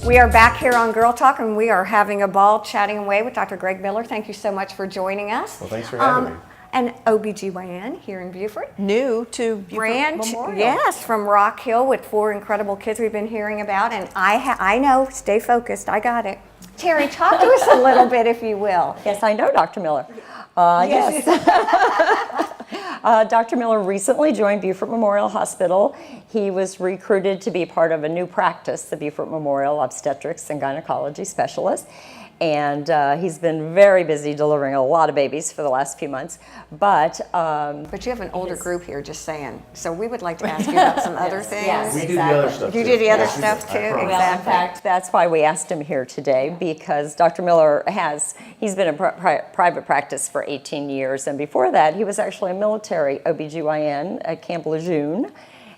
We are back here on Girl Talk, and we are having a ball chatting away with Dr. Greg Miller. Thank you so much for joining us. Well, thanks for having me. An OBGYN here in Beaufort. New to Beaufort Memorial. Yes, from Rock Hill with 4 incredible kids we've been hearing about. And I know, stay focused, I got it. Terry, talk to us a little bit, if you will. Yes, I know Dr. Miller. Yes. Dr. Miller recently joined Beaufort Memorial Hospital. He was recruited to be part of a new practice, the Beaufort Memorial Obstetrics and Gynecology Specialist. And he's been very busy delivering a lot of babies for the last few months. But you have an older group here, just saying. So we would like to ask you about some other things. Yes, we do the other stuff too. You do the other stuff too? Well, in fact, that's why we asked him here today, because Dr. Miller he's been in private practice for 18 years. And before that, he was actually a military OBGYN at Camp Lejeune.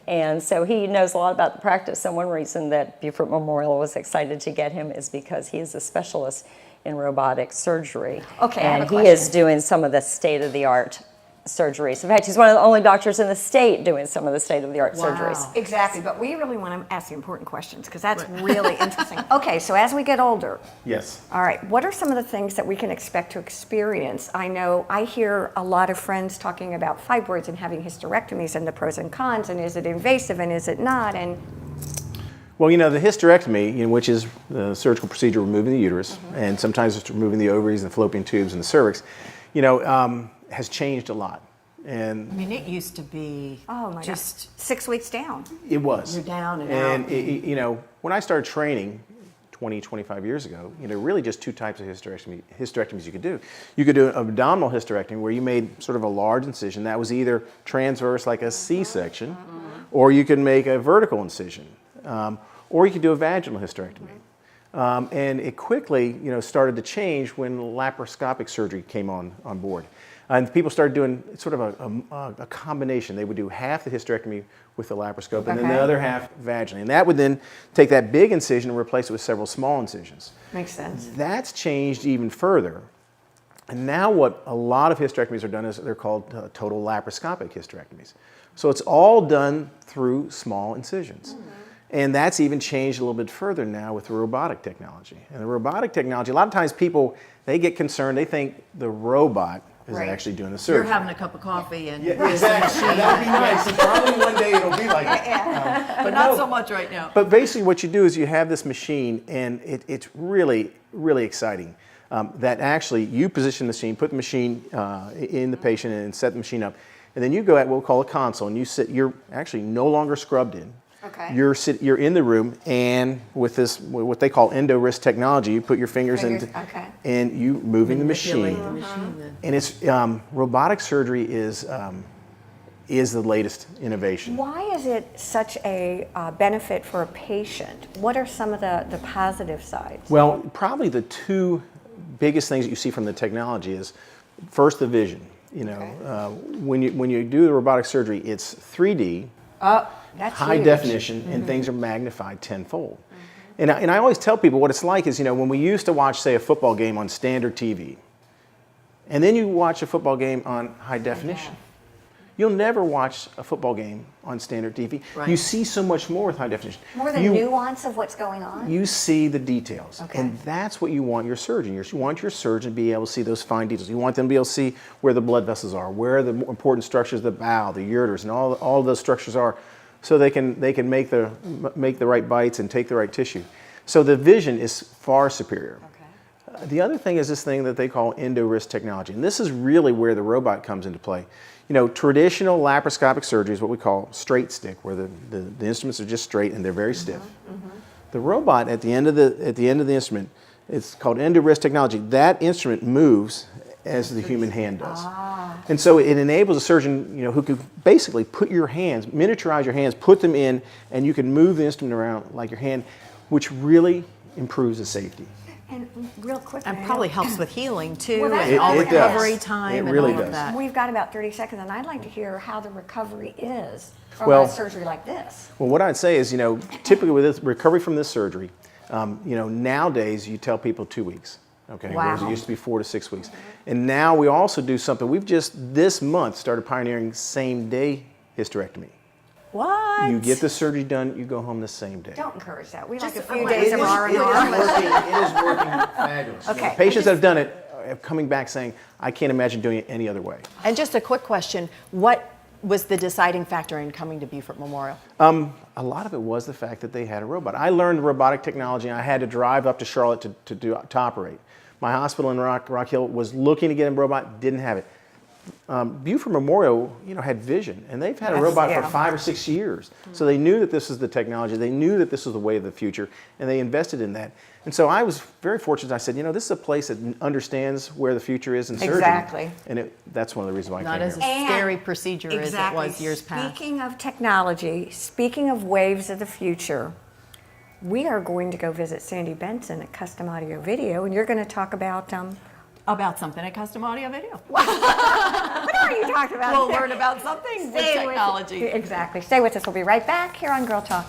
And so he knows a lot about the practice, and one reason that Beaufort Memorial was excited to get him is because he is a specialist in robotic surgery. Okay, and he is doing some of the state-of-the-art surgeries. In fact, he's one of the only doctors in the state doing some of the state-of-the-art surgeries. Exactly, but we really want to ask the important questions because that's really interesting. Okay, so as we get older, Yes. all right, what are some of the things that we can expect to experience? I know I hear a lot of friends talking about fibroids and having hysterectomies and the pros and cons, and is it invasive and is it not? And Well, you know, the hysterectomy, which is the surgical procedure removing the uterus, and sometimes it's removing the ovaries and the fallopian tubes and the cervix, has changed a lot. And I mean, it used to be just 6 weeks down. it was. You're down and And out. when I started training 25 years ago, really just 2 types of hysterectomies you could do. You could do an abdominal hysterectomy where you made sort of a large incision that was either transverse like a C-section, or you could make a vertical incision, or you could do a vaginal hysterectomy. And it quickly, started to change when laparoscopic surgery came on board. And people started doing sort of a combination. They would do half the hysterectomy with the laparoscope and then the other half vaginally. And that would then take that big incision and replace it with several small incisions. Makes sense. That's changed even further. And now what a lot of hysterectomies are done is they're called total laparoscopic hysterectomies. So it's all done through small incisions. And that's even changed a little bit further now with the robotic technology. And the robotic technology, a lot of times people, they get concerned, they think the robot is actually doing the surgery. You're having a cup of coffee and Exactly. That'd be nice. And probably one day it'll be like that. but not so much right now. But basically what you do is you have this machine, and it's really, really exciting. That actually you position the machine, put the machine in the patient and set the machine up. And then you go at what we'll call a console, and you're actually no longer scrubbed in. Okay. You're in the room, and with this what they call endo-wrist technology, you put your fingers into, and you moving the machine. And it's robotic surgery is the latest innovation. Why is it such a benefit for a patient? What are some of the positive sides? Well, probably the 2 biggest things that you see from the technology is first the vision. When you do the robotic surgery, it's 3D. That's high huge. definition, and things are magnified tenfold. And I always tell people what it's like is, when we used to watch, say, a football game on standard TV, and then you watch a football game on high definition. You'll never watch a football game on standard TV. Right. You see so much more with high definition. More the nuance of what's going on? You see the details. Okay. And that's what you want your surgeon. You want your surgeon to be able to see those fine details. You want them to be able to see where the blood vessels are, where the important structures, the bowel, the ureters, and all of those structures are, so they can make the right bites and take the right tissue. So the vision is far superior. Okay. The other thing is this thing that they call endo-wrist technology, and this is really where the robot comes into play. Traditional laparoscopic surgery is what we call straight stick, where the instruments are just straight and they're very stiff. The robot at the end of the instrument, it's called endo-wrist technology. That instrument moves as the human hand does. And so it enables a surgeon, who could basically put your hands, miniaturize your hands, put them in, and you can move the instrument around like your hand, which really improves the safety. And real quick, And probably helps with healing too, Well, and all it recovery does. time It really and all does. of that. we've got about 30 seconds, and I'd like to hear how the recovery is from Well- a surgery like this. Well, what I'd say is, typically with this recovery from this surgery, nowadays you tell people 2 weeks. Okay, whereas it used to be 4 to 6 weeks. And now we also do something, we've just this month started pioneering same-day hysterectomy. What? You get the surgery done, you go home the same day. Don't encourage that. We like a Just- few wait, days of it is- R&R. It is working fabulous. Okay. Patients that have done it are coming back saying, I can't imagine doing it any other way. And just a quick question, what was the deciding factor in coming to Beaufort Memorial? A lot of it was the fact that they had a robot. I learned robotic technology, and I had to drive up to Charlotte to operate. My hospital in Rock Hill was looking to get a robot, didn't have it. Beaufort Memorial, had vision, and they've had a Yes, robot yeah. for 5 or 6 years. So they knew that this was the technology. They knew that this was the way of the future, and they invested in that. And so I was very fortunate. I said, this is a place that understands where the future is in surgery. Exactly. And that's one of the reasons why I Not came as a here. scary procedure as it was years past. Speaking of technology, speaking of waves of the future, we are going to go visit Sandy Benson at Custom Audio Video, and you're going to talk about About something at Custom Audio Video. what are you talking about? We'll learn about something with Stay with- technology. Exactly. Stay with us. We'll be right back here on Girl Talk.